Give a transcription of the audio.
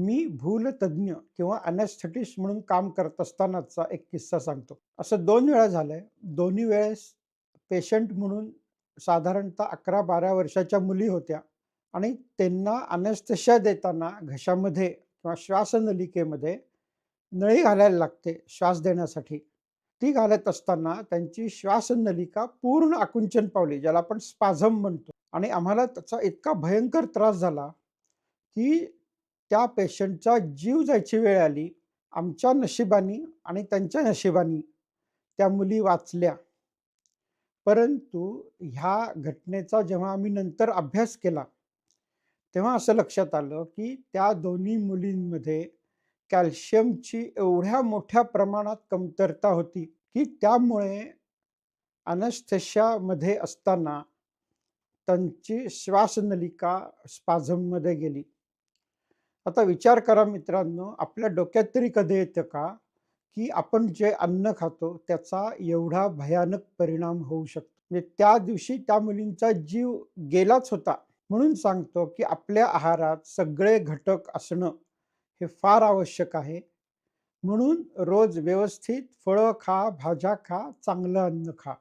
मी भूलतज्ञ किंवा अनेस्थेटिस्ट म्हणून काम करत असतानाचा एक किस्सा सांगतो. असं 2 वेळा झालंय. दोन्ही वेळेस पेशंट म्हणून साधारणतः 11-12 वर्षाच्या मुली होत्या आणि त्यांना अनेस्थेशिया देताना घशामध्ये किंवा श्वासनलिकेमध्ये नळी घालायला लागते श्वास देण्यासाठी. ती घालत असताना त्यांची श्वासनलिका पूर्ण आकुंचन पावली, ज्याला आपण स्पाझम म्हणतो आणि आम्हाला त्याचा इतका भयंकर त्रास झाला, की त्या पेशंटचा जीव जायची वेळ आली. आमच्या नशिबानी आणि त्यांच्या नशिबानी त्या मुली वाचल्या. परंतु ह्या घटनेचा जेव्हा आम्ही नंतर अभ्यास केला, तेव्हा असं लक्षात आलं, की त्या दोन्ही मुलींमध्ये कॅल्शियमची एवढ्या मोठ्या प्रमाणात कमतरता होती, की त्यामुळे अनेस्थेशियामध्ये असताना त्यांची श्वासनलिका स्पाझममध्ये गेली. आता विचार करा मित्रांनो, आपल्या डोक्यात तरी कधी येतं का, की आपण जे अन्न खातो त्याचा एवढा भयानक परिणाम होऊ शकतो. म्हणजे त्या दिवशी त्या मुलींचा जीव गेलाच होता. म्हणून सांगतो, की आपल्या आहारात सगळे घटक असणं हे फार आवश्यक आहे. म्हणून रोज व्यवस्थित फळं खा, भाज्या खा, चांगलं अन्न खा.